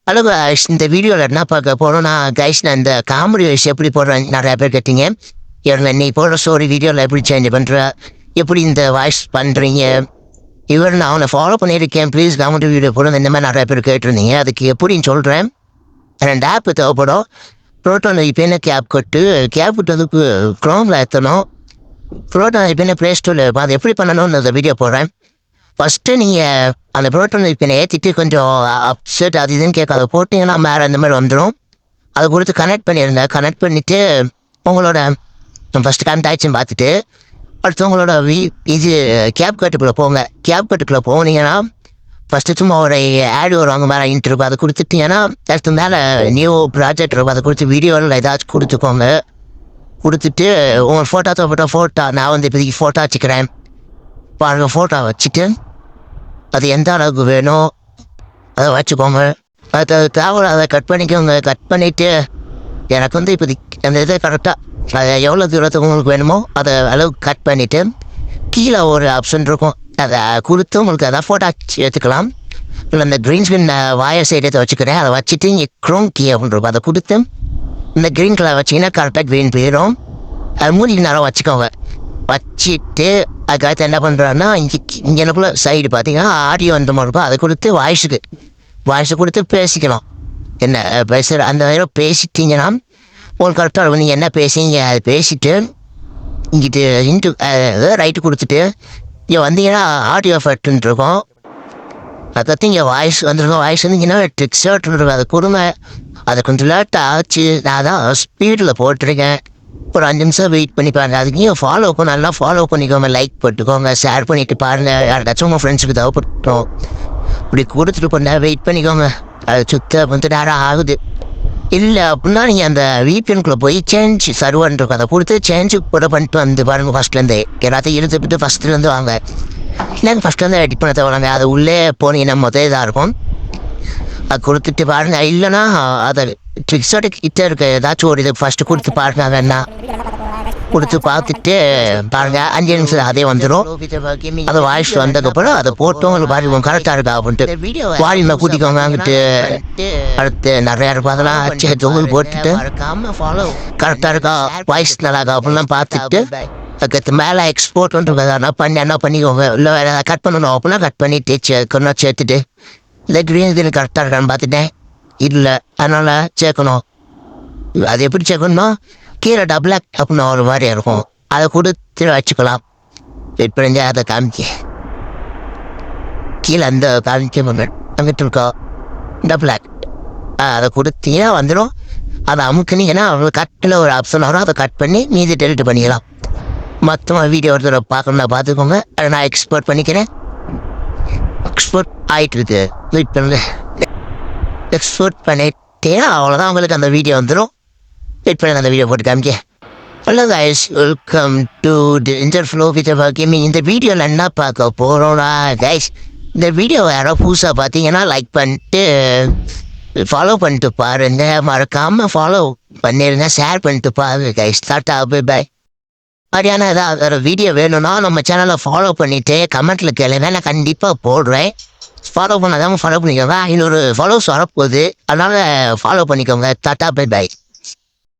Hello guys, இந்த வீடியோவில் என்ன பார்க்க போகிறோம்னா கைஸ், நான் இந்த காமெடி வாய்ஸ் எப்படி போடுறேன் நிறையா பேர் கேட்டீங்க. இவங்க நீ போடுற ஸ்டோரி வீடியோவில் எப்படி சேஞ்ச் பண்ணுற, எப்படி இந்த வாய்ஸ் பண்ணுறீங்க, இவர் நான் அவனை ஃபாலோ பண்ணியிருக்கேன், ப்ளீஸ் காமெடி வீடியோ போடுங்க, இந்த மாதிரி நிறையா பேர் கேட்டிருந்தீங்க. அதுக்கு எப்படின்னு சொல்கிறேன். 2 ஆப் தேவைப்படும். ப்ரோட்டான் ஐபிஎன்னு கேப் கட்டுறதுக்கு க்ரோமில் ஏற்றணும். ப்ரோட்டான் ஐபிஎன்னு ப்ளே ஸ்டோரில் அது எப்படி பண்ணணும்னு அந்த வீடியோ போடுறேன். ஃபஸ்ட்டு நீங்கள் அந்த ப்ரோட்டான் ஐபிஎனை ஏற்றிட்டு கொஞ்சம் அப்செட் அது இதுன்னு கேட்க அதை போட்டிங்கன்னா மேலே இந்த மாதிரி வந்துடும். அதை கொடுத்து கனெக்ட் பண்ணியிருந்தேன். கனெக்ட் பண்ணிவிட்டு உங்களோட ஃபஸ்ட்டு கனெக்ட் ஆயிடுச்சுன்னு பார்த்துட்டு அடுத்து உங்களோட இது கேப் கட்டுக்குள்ளே போங்க. கேப் கட்டுக்குள்ளே போனீங்கன்னா ஃபஸ்ட்டு சும்மா ஒரு ஆடு வருவாங்க மேலே இன்ட்ருக்கு, அதை கொடுத்துட்டீங்கன்னா அடுத்து மேலே நியூ ப்ராஜெக்ட் இருக்கும், அதை கொடுத்து வீடியோவில் ஏதாச்சும் கொடுத்துக்கோங்க. கொடுத்துட்டு உங்கள் ஃபோட்டோ தேவைப்பட்ட ஃபோட்டோ நான் வந்து இப்போதைக்கு ஃபோட்டோ வச்சுக்கிறேன் பாருங்கள். ஃபோட்டோ வச்சுட்டு அது எந்த அளவுக்கு வேணும் அதை வச்சுக்கோங்க. அது தேவை அதை கட் பண்ணிக்கோங்க. கட் பண்ணிவிட்டு எனக்கு வந்து இப்போதைக்கு அந்த இதை கரெக்டாக அதை எவ்வளோ தூரத்துக்கு உங்களுக்கு வேணுமோ அதை அளவுக்கு கட் பண்ணிவிட்டு கீழே ஒரு ஆப்ஷன் இருக்கும், அதை கொடுத்து உங்களுக்கு அதை ஃபோட்டோ எடுத்துக்கலாம். இல்லை இந்த க்ரீன் ஸ்க்ரீன் வாயர் சைடு எடுத்து வச்சுக்கிறேன். அதை வச்சுட்டு இங்கே க்ரோம் கீ அப்படின்னு இருக்கும், அதை கொடுத்து இந்த க்ரீன் கலர் வச்சிங்கன்னா கரெக்டாக க்ரீன் போயிடும். அது மூணு நேரம் வச்சுக்கோங்க. வச்சுட்டு அதுக்கடுத்து என்ன பண்ணுறான்னா இங்கே எனக்குள்ள சைடு பார்த்தீங்கன்னா ஆடியோ அந்த மாதிரி இருக்கும், அதை கொடுத்து வாய்ஸு கொடுத்து பேசிக்கலாம். என்ன பேசுகிற அந்த நேரம் பேசிட்டீங்கன்னா உங்களுக்கு கரெக்டாக இருக்கும். நீங்கள் என்ன பேசுங்க அதை பேசிட்டு இங்கிட்டு ரைட்டு கொடுத்துட்டு இங்கே வந்தீங்கன்னா ஆடியோ எஃபெக்ட்னு இருக்கும், அதை இங்கே வாய்ஸ் வந்துருக்கும். வாய்ஸ் வந்தீங்கன்னா ட்ரிக்ஸாக இருக்கும், அதை கொடுங்க. அதை கொஞ்சம் லேட்டாக ஆச்சு, நான் தான் ஸ்பீடில் போட்டிருக்கேன். ஒரு 5 நிமிஷம் வெயிட் பண்ணி பாருங்கள். அதுக்கு நீங்கள் நல்லா ஃபாலோ பண்ணிக்கோங்க, லைக் போட்டுக்கோங்க, ஷேர் பண்ணிவிட்டு பாருங்கள். யாருக்காச்சும் உங்கள் ஃப்ரெண்ட்ஸுக்கு தேவைப்பட்டோம் இப்படி கொடுத்துட்டு கொஞ்சம் வெயிட் பண்ணிக்கோங்க. அது வந்து நேரம் ஆகுது. இல்லை அப்படின்னா நீங்கள் அந்த VPNக்குள்ளே போய் சேஞ்ச் சர்வர்ன்னு இருக்கும், அதை கொடுத்து சேஞ்சு கூட பண்ணிட்டு வந்து பாருங்கள். ஃபஸ்ட்லேருந்தே எல்லாத்தையும் எடுத்துக்கிட்டு ஃபஸ்ட்லேருந்து வாங்க. இல்லைங்க ஃபஸ்ட்லேருந்து எடிட் பண்ண தேவைங்க. அது உள்ளே போனீங்கன்னா மொதல் இதாக இருக்கும், அது கொடுத்துட்டு பாருங்கள். இல்லைன்னா அதை ட்ரிக்ஸோட கிட்டே இருக்க ஏதாச்சும் ஒரு இது ஃபஸ்ட்டு கொடுத்து பாருங்க. வேணா கொடுத்து பார்த்துட்டு பாருங்கள், 5 நிமிஷம் அதே வந்துடும். அது வாய்ஸ் வந்ததுக்கப்புறம் அதை போட்டோம் உங்களுக்கு பாருங்க கரெக்டாக இருக்கா அப்படின்ட்டு வால்யூமை கூட்டிக்கோங்க. அங்கிட்டு அடுத்து நிறையா இருக்கும், அதெல்லாம் அச்சு தொகுல் போட்டுட்டு கரெக்டாக இருக்கா வாய்ஸ் நல்லா இருக்கா அப்படின்லாம் பார்த்துட்டு அதுக்கு மேலே எக்ஸ்போர்ட்ன்றது அதெல்லாம் பண்ணி என்ன பண்ணிக்கோங்க. இல்லை வேறு கட் பண்ணணும் அப்படின்னா கட் பண்ணிட்டு கொஞ்சம் சேர்த்துட்டு இல்லை க்ரீன் இதில் கரெக்டாக இருக்கான்னு பார்த்துட்டேன். இல்லை அதனால் சேர்க்கணும். அது எப்படி சேர்க்கணும்னா கீழே டபுள் ஆக்ட் அப்படின்னு ஒரு மாதிரி இருக்கும், அதை கொடுத்து வச்சுக்கலாம். வெயிட் பண்ணி அதை காமிக்க கீழே அந்த காமிக்க அங்கிட்டு இருக்கோம் டபுள் ஆக்ட், அதை கொடுத்தீங்கன்னா வந்துடும். அதை அமுக்குனீங்கன்னா கட்டில் ஒரு ஆப்ஷன் வரும், அதை கட் பண்ணி மீதி டெலிட் பண்ணிக்கலாம். மொத்தமாக வீடியோ ஒருத்தரை பார்க்கணுன்னா பார்த்துக்கோங்க. அதை நான் எக்ஸ்போர்ட் பண்ணிக்கிறேன். எக்ஸ்போர்ட் ஆகிட்டு இருக்கு, வெயிட் பண்ணுங்க. எக்ஸ்போர்ட் பண்ணிட்டேன்னா அவ்வளோதான், உங்களுக்கு அந்த வீடியோ வந்துடும். வெயிட் பண்ணி அந்த வீடியோ போட்டு காமிக்க. Hello guys, welcome to the interflow with gaming. இந்த வீடியோவில் என்ன பார்க்க போகிறோம்னா கைஸ், இந்த வீடியோவை யாரோ புதுசாக பார்த்தீங்கன்னா லைக் பண்ணிட்டு ஃபாலோ பண்ணிட்டு பாருங்க. மறக்காமல் ஃபாலோ பண்ணிடுங்க, ஷேர் பண்ணிட்டு பாருங்க கைஸ். Tata bye by. மாதிரியான ஏதாவது ஒரு வீடியோ வேணும்னா நம்ம சேனலை ஃபாலோ பண்ணிவிட்டு கமெண்ட்டில் கேளுங்க, நான் கண்டிப்பாக போடுறேன். ஃபாலோ பண்ணாதான் ஃபாலோ பண்ணிக்கோங்க. 500 ஃபாலோஸ் வரப்போகுது, அதனால் ஃபாலோ பண்ணிக்கோங்க. Tata bye by.